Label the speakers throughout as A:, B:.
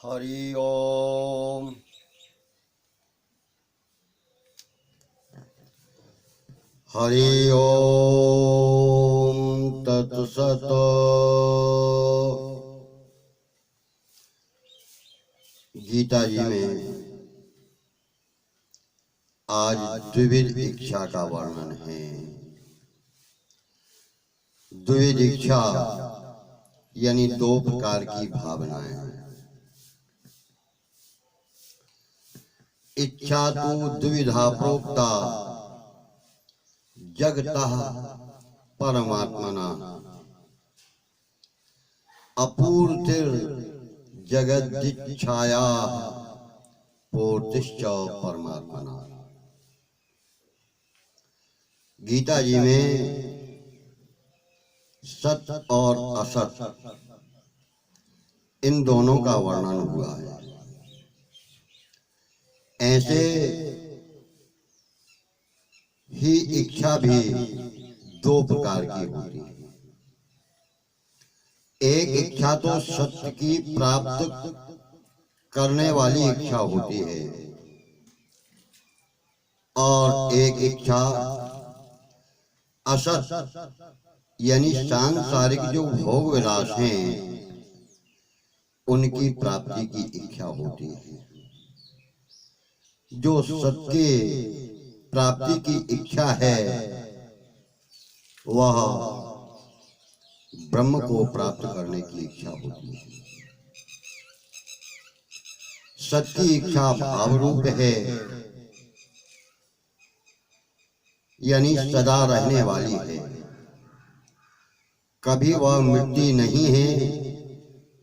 A: हरि ओम। हरि ओम तत्सत। गीता जी में आज द्विविध इच्छा का वर्णन है। द्विविध इच्छा यानी दो प्रकार की भावनाएं। इच्छा तो द्विविधा प्रोक्ता जगतः परमात्मना अपूर्तिर जगदिच्छाया पूर्तिश्च परमात्मना। गीता जी में सत और असत इन दोनों का वर्णन हुआ है। ऐसे ही इच्छा भी दो प्रकार की होती है। एक इच्छा तो सत्य की प्राप्त करने वाली इच्छा होती है और एक इच्छा असत यानी सांसारिक जो भोग विलास हैं उनकी प्राप्ति की इच्छा होती है। जो सत्य प्राप्ति की इच्छा है वह ब्रह्म को प्राप्त करने की इच्छा होती है। सत्य की इच्छा भाव रूप है यानी सदा रहने वाली है। कभी वह मिटती नहीं है,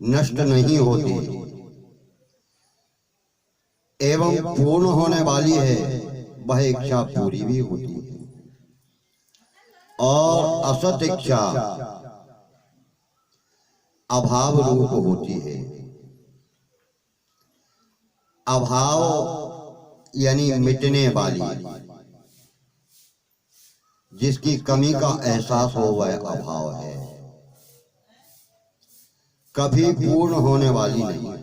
A: नष्ट नहीं होती एवं पूर्ण होने वाली है। वह इच्छा पूरी भी होती है। और असत इच्छा अभाव रूप होती है। अभाव यानी मिटने वाली, जिसकी कमी का एहसास हो वह अभाव है। कभी पूर्ण होने वाली नहीं।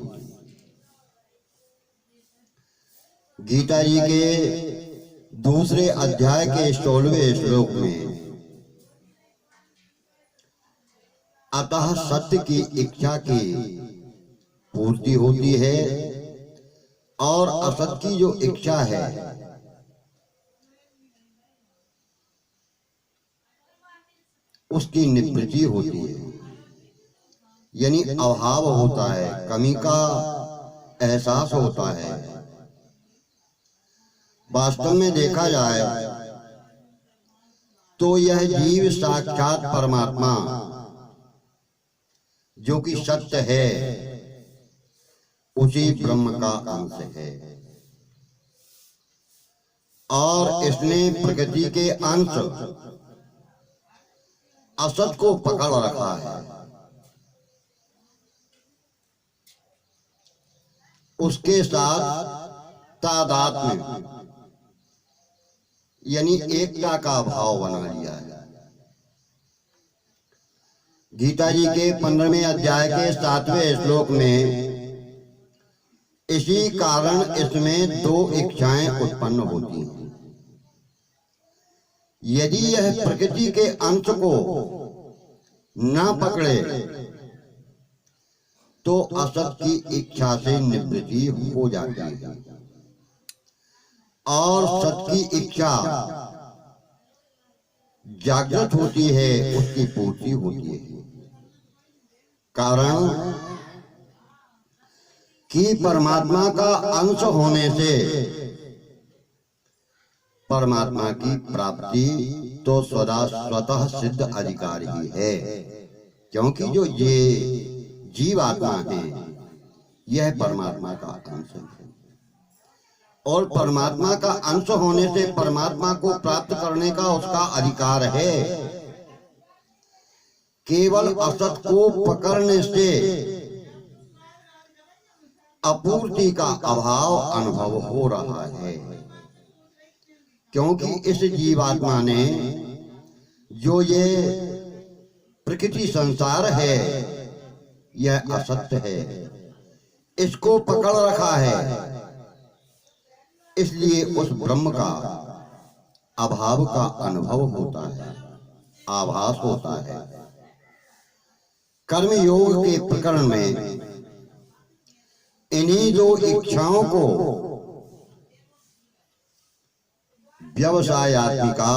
A: गीता जी के दूसरे अध्याय के 16वें श्लोक में अतः सत्य की इच्छा की पूर्ति होती है और असत की जो इच्छा है उसकी निवृत्ति होती है। यानी अभाव होता है, कमी का एहसास होता है। वास्तव में देखा जाए तो यह जीव साक्षात परमात्मा जो कि सत्य है उसी ब्रह्म का अंश है और इसने प्रकृति के अंश असत को पकड़ रखा है। उसके साथ तादात्म्य यानी एकता का भाव बना लिया है। गीता जी के 15वें अध्याय के 7वें श्लोक में इसी कारण इसमें दो इच्छाएं उत्पन्न होती हैं। यदि यह प्रकृति के अंश को न पकड़े तो असत की इच्छा से निवृत्ति हो जाती है और सत की इच्छा जागृत होती है, उसकी पूर्ति होती है। कारण कि परमात्मा का अंश होने से परमात्मा की प्राप्ति तो सदा स्वतः सिद्ध अधिकार ही है। क्योंकि जो ये जीवात्मा है यह परमात्मा का अंश है और परमात्मा का अंश होने से परमात्मा को प्राप्त करने का उसका अधिकार है। केवल असत को पकड़ने से अपूर्ति का अभाव अनुभव हो रहा है। क्योंकि इस जीवात्मा ने जो ये प्रकृति संसार है यह असत्य है इसको पकड़ रखा है, इसलिए उस ब्रह्म का अभाव का अनुभव होता है, आभास होता है। कर्म योग के प्रकरण में इन्हीं दो इच्छाओं को व्यवसायात्मिका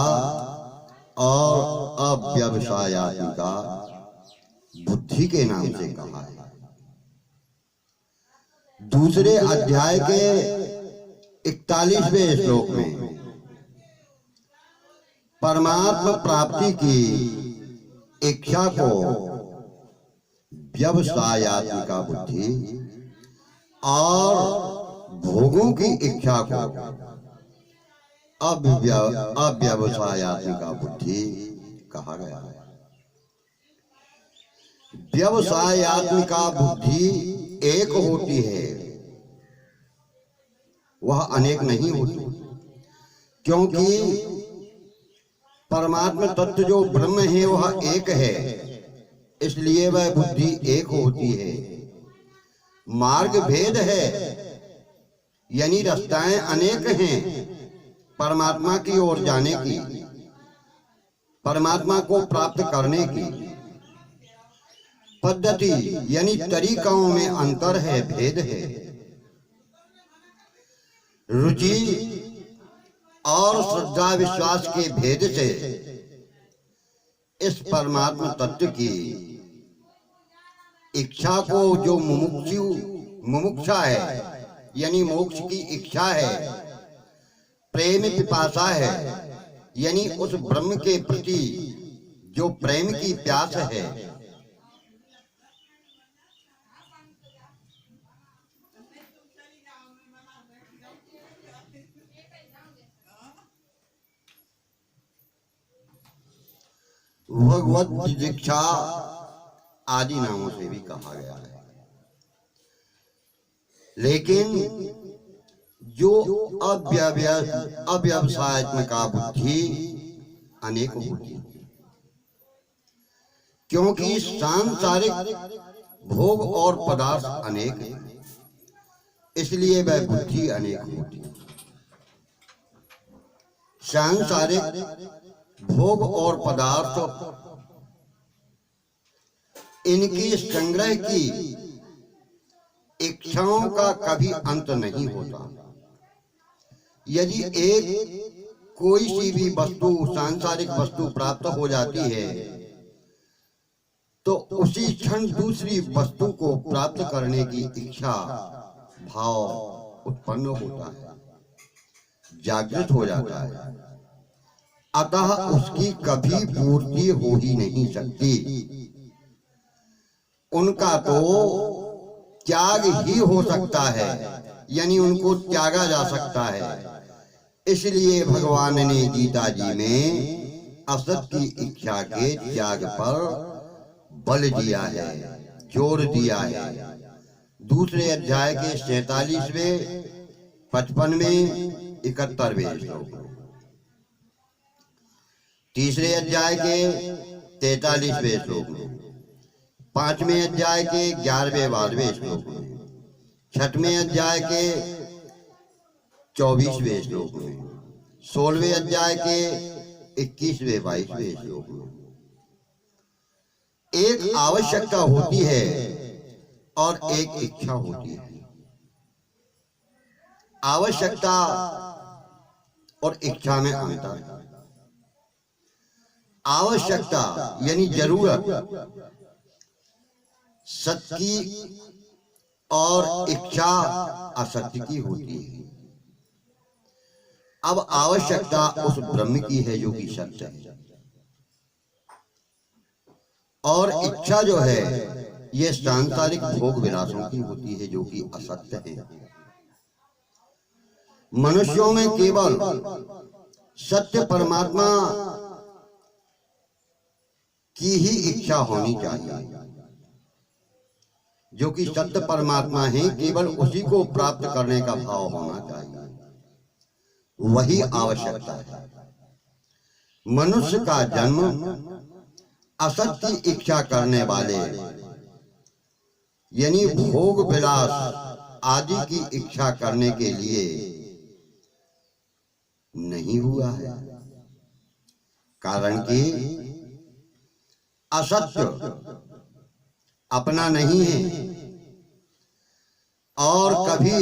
A: और अव्यवसायात्मिका बुद्धि के नाम से कहा है। दूसरे अध्याय के 41वें श्लोक में परमात्मा प्राप्ति की इच्छा को व्यवसायात्मिका बुद्धि और भोगों की इच्छा को अव्यवसायात्मिका बुद्धि कहा गया है। व्यवसायात्मिका बुद्धि एक होती है, वह अनेक नहीं होती, क्योंकि परमात्मा तत्व जो ब्रह्म है वह एक है, इसलिए वह बुद्धि एक होती है। मार्ग भेद है, यानी रास्ताएं अनेक हैं परमात्मा की ओर जाने की, परमात्मा को प्राप्त करने की। पद्धति यानी तरीकाओं में अंतर है, भेद है। रुचि और श्रद्धा विश्वास के भेद से इस परमात्मा तत्व की इच्छा को जो मुमुक्षा है, यानी मोक्ष की इच्छा है, प्रेम पिपासा है, यानी उस ब्रह्म के प्रति जो प्रेम की प्यास है, भगवत दीक्षा आदि नामों से भी कहा गया है। लेकिन जो अव्यवसायत्मिका बुद्धि अनेक होती है, क्योंकि सांसारिक भोग और पदार्थ अनेक हैं, इसलिए वह बुद्धि अनेक होती है। सांसारिक भोग और पदार्थ इनकी संग्रह की इच्छाओं का कभी अंत नहीं होता। यदि एक कोई सी भी वस्तु, सांसारिक वस्तु प्राप्त हो जाती है तो उसी क्षण दूसरी वस्तु को प्राप्त करने की इच्छा भाव उत्पन्न होता है, जागृत हो जाता है। अतः उसकी कभी पूर्ति हो ही नहीं सकती। उनका तो त्याग ही हो सकता है, यानी उनको त्यागा जा सकता है। इसलिए भगवान ने गीता जी में असत की इच्छा के त्याग पर बल दिया है, जोर दिया है। दूसरे अध्याय के 47वें, 55वें, 71वें श्लोक, तीसरे अध्याय के 43वें श्लोक में, 5वें अध्याय के 11वें 12वें श्लोक में, 6वें अध्याय के 24वें श्लोक में, 16वें अध्याय के 21वें 22वें श्लोक में एक आवश्यकता होती है और एक इच्छा होती है। आवश्यकता और इच्छा में अंतर है। आवश्यकता यानी जरूरत सत्य की और इच्छा असत्य की होती है। अब आवश्यकता उस ब्रह्म की है जो कि सत्य है, और इच्छा जो है ये सांसारिक भोग विलासों की होती है जो कि असत्य है। मनुष्यों में केवल सत्य परमात्मा की ही इच्छा होनी चाहिए, जो कि सत्य परमात्मा है, केवल उसी को प्राप्त करने का भाव होना चाहिए। वही आवश्यकता है। मनुष्य का जन्म असत्य इच्छा करने वाले यानी भोग विलास आदि की इच्छा करने के लिए नहीं हुआ है। कारण कि असत्य अपना नहीं है और कभी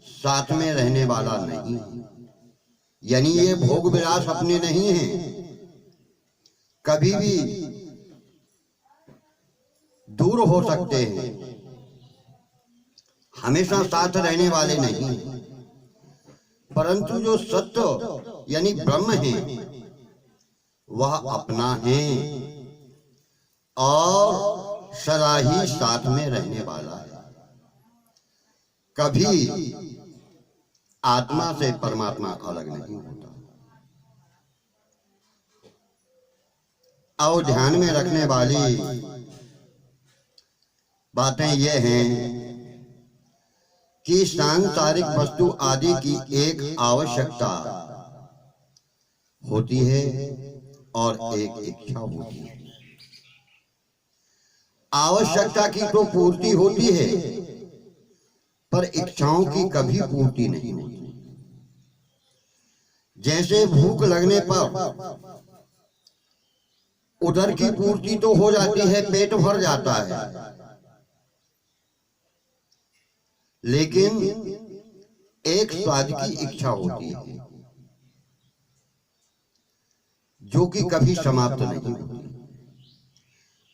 A: साथ में रहने वाला नहीं है। यानी ये भोग विलास अपने नहीं है, कभी भी दूर हो सकते हैं, हमेशा साथ रहने वाले नहीं। परंतु जो सत्य यानी ब्रह्म है वह अपना है और सदा ही साथ में रहने वाला है। कभी आत्मा से परमात्मा अलग नहीं होता। और ध्यान में रखने वाली बातें ये हैं कि सांसारिक वस्तु आदि की एक आवश्यकता होती है और एक इच्छा होती है। आवश्यकता की तो पूर्ति होती है पर इच्छाओं की कभी पूर्ति नहीं होती। जैसे भूख लगने पर उदर की पूर्ति तो हो जाती है, पेट भर जाता है, लेकिन एक स्वाद की इच्छा होती है जो कि कभी समाप्त नहीं होती।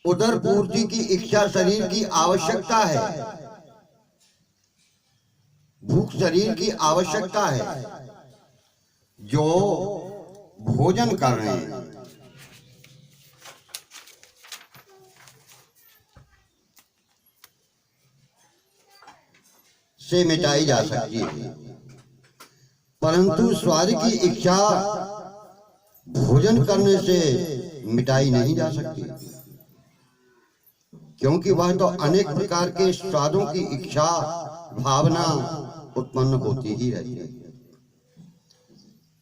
A: उदर पूर्ति की इच्छा शरीर की आवश्यकता है, भूख शरीर की आवश्यकता है। जो भोजन कर रहे हैं से मिटाई जा सकती है, परंतु स्वाद की इच्छा भोजन करने से मिटाई नहीं जा सकती, क्योंकि वह तो अनेक प्रकार के स्वादों की इच्छा भावना उत्पन्न होती ही रहती है।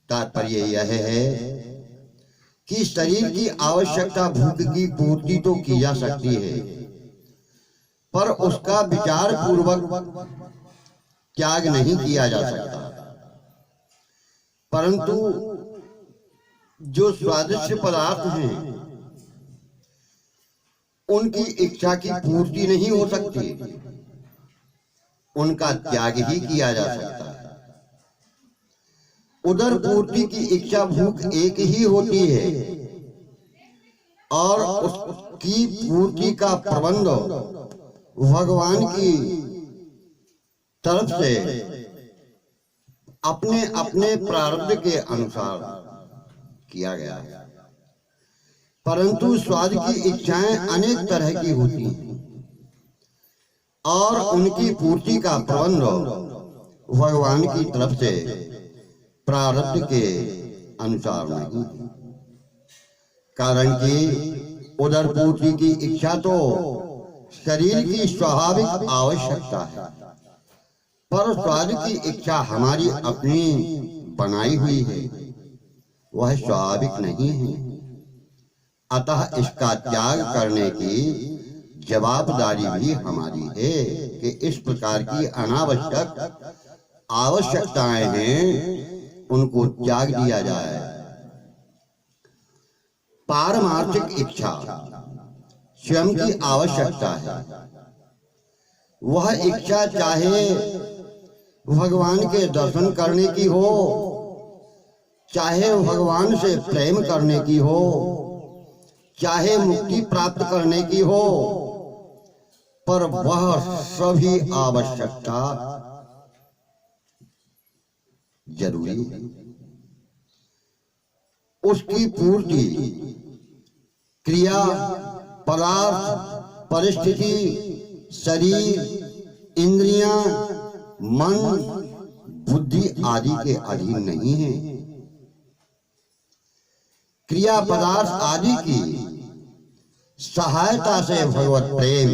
A: तात्पर्य यह है कि शरीर की आवश्यकता भूख की पूर्ति तो की जा सकती है, पर उसका विचार पूर्वक त्याग नहीं किया जा सकता। परंतु जो स्वादिष्ट पदार्थ हैं उनकी इच्छा की पूर्ति नहीं हो सकती, उनका त्याग ही किया जा सकता है। उदर पूर्ति की इच्छा भूख एक ही होती है और उसकी पूर्ति का प्रबंध भगवान की तरफ से अपने अपने प्रारब्ध के अनुसार किया गया है। परंतु स्वाद की इच्छाएं अनेक तरह की होती हैं और उनकी पूर्ति का प्रबंध भगवान की तरफ से प्रारब्ध के अनुसार नहीं। कारण कि उदर पूर्ति की इच्छा तो शरीर की स्वाभाविक आवश्यकता है, पर स्वाद की इच्छा हमारी अपनी बनाई हुई है, वह स्वाभाविक नहीं है। अतः इसका त्याग करने की जवाबदारी भी हमारी है कि इस प्रकार की अनावश्यक आवश्यकताएं हैं उनको त्याग दिया जाए। पारमार्थिक इच्छा स्वयं की आवश्यकता है। वह इच्छा चाहे भगवान के दर्शन करने की हो, चाहे भगवान से प्रेम करने की हो, चाहे मुक्ति प्राप्त करने की हो, पर वह सभी आवश्यकता जरूरी है। उसकी पूर्ति क्रिया, पदार्थ, परिस्थिति, शरीर, इंद्रियां, मन, बुद्धि आदि के अधीन नहीं है। क्रिया पदार्थ आदि की सहायता से भगवत प्रेम,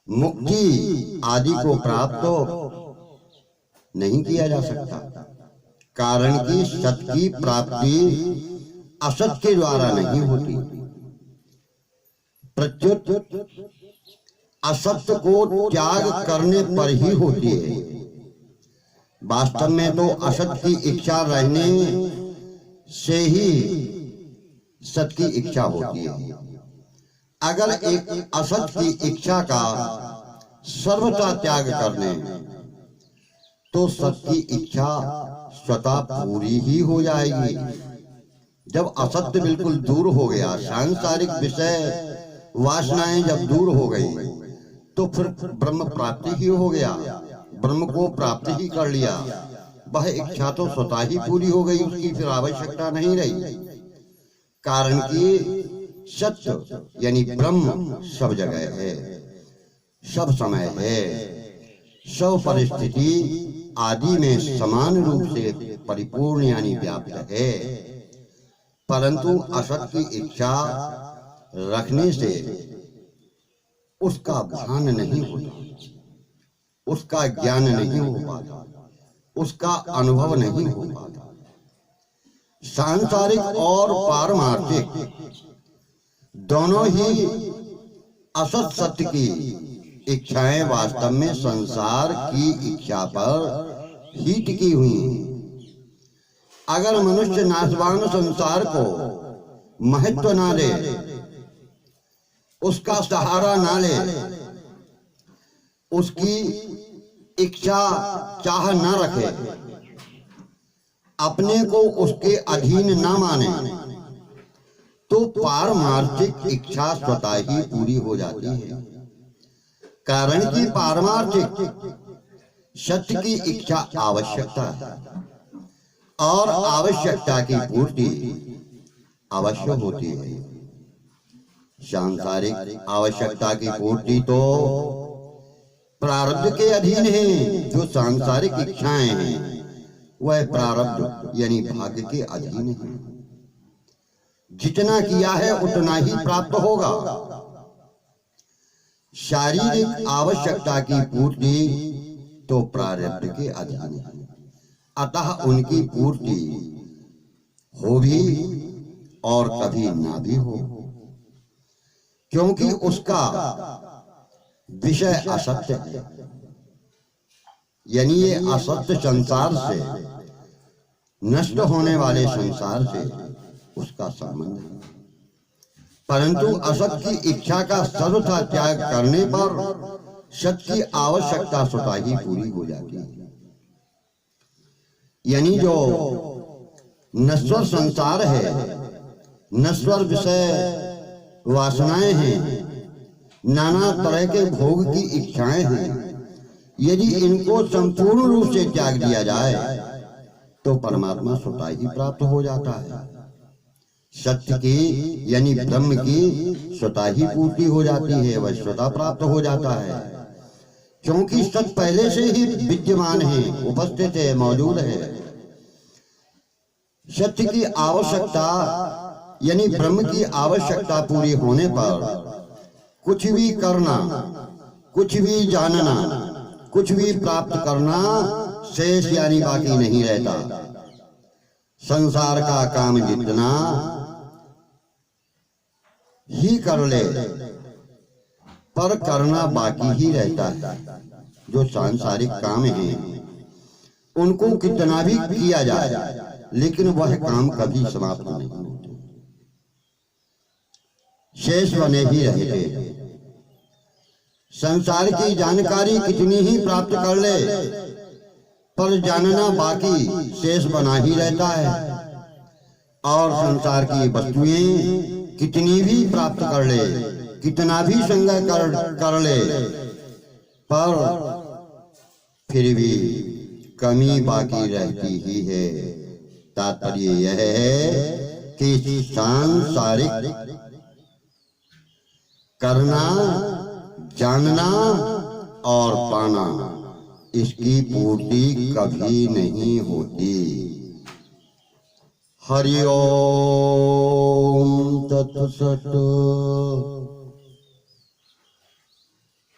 A: मुक्ति आदि को प्राप्त नहीं किया जा सकता। कारण कि सत की प्राप्ति असत के द्वारा नहीं होती, प्रत्युत असत्य को त्याग करने पर ही होती है। वास्तव में तो असत की इच्छा रहने से ही सत की इच्छा होती है। अगर एक असत की इच्छा का सर्वथा त्याग करने तो सत की इच्छा स्वतः पूरी ही हो जाएगी। जब असत्य बिल्कुल दूर हो गया, सांसारिक विषय वासनाएं जब दूर हो गई, तो फिर ब्रह्म प्राप्ति ही हो गया। ब्रह्म को प्राप्ति ही कर लिया, वह इच्छा तो स्वतः ही पूरी हो गई, उसकी फिर आवश्यकता नहीं रही। कारण कि सत्य यानी ब्रह्म सब जगह है, सब समय है, सब परिस्थिति आदि में समान रूप से परिपूर्ण यानी व्याप्त है। परंतु असत की इच्छा रखने से उसका भान नहीं होता, उसका ज्ञान नहीं हो पाता, उसका अनुभव नहीं हो पाता। सांसारिक और पारमार्थिक दोनों ही असत सत्य की इच्छाएं वास्तव में संसार की इच्छा पर ही टिकी हुई हैं। अगर मनुष्य नाशवान संसार को महत्व ना दे, उसका सहारा ना ले, उसकी इच्छा चाह ना रखे, अपने को उसके अधीन ना माने, तो पारमार्थिक इच्छा स्वतः ही पूरी हो जाती है। कारण कि पारमार्थिक सत्य की इच्छा आवश्यकता है और आवश्यकता की पूर्ति अवश्य होती है। सांसारिक आवश्यकता की पूर्ति तो प्रारब्ध के अधीन है। जो सांसारिक इच्छाएं हैं वह प्रारब्ध यानी भाग्य के अधीन है। जितना किया है उतना ही प्राप्त होगा। शारीरिक आवश्यकता की पूर्ति तो प्रारब्ध के अधीन है, अतः उनकी पूर्ति हो भी और कभी ना भी हो, क्योंकि उसका विषय असत्य है। यानी ये असत्य संसार से, नष्ट होने वाले संसार से उसका संबंध है। परंतु असत की इच्छा का सर्वथा त्याग करने पर सत की आवश्यकता स्वतः ही पूरी हो जाती है। यानी जो नश्वर संसार है, नश्वर विषय वासनाएं हैं, नाना तरह के भोग की इच्छाएं हैं, यदि इनको संपूर्ण रूप से त्याग दिया जाए तो परमात्मा स्वतः ही प्राप्त हो जाता है। सत्य की यानी ब्रह्म की स्वतः ही पूर्ति हो जाती है, वह स्वतः प्राप्त हो जाता है, क्योंकि सत्य पहले से ही विद्यमान है, उपस्थित है, मौजूद है। सत्य की आवश्यकता यानी ब्रह्म की आवश्यकता पूरी होने पर कुछ भी करना, कुछ भी जानना, कुछ भी प्राप्त करना शेष यानी बाकी नहीं रहता। संसार का काम जितना ही कर ले पर करना बाकी ही रहता है। जो सांसारिक काम है उनको कितना भी किया जाए लेकिन वह काम कभी समाप्त नहीं होते, शेष बने ही रहते। संसार की जानकारी कितनी ही प्राप्त कर ले पर जानना बाकी शेष बना ही रहता है। और संसार की वस्तुएं कितनी भी प्राप्त कर ले, कितना भी संग्रह कर ले, पर फिर भी कमी बाकी रहती ही है। तात्पर्य यह है कि सांसारिक करना, जानना और पाना, इसकी पूर्ति कभी नहीं होती। हरि ओम तत्सत।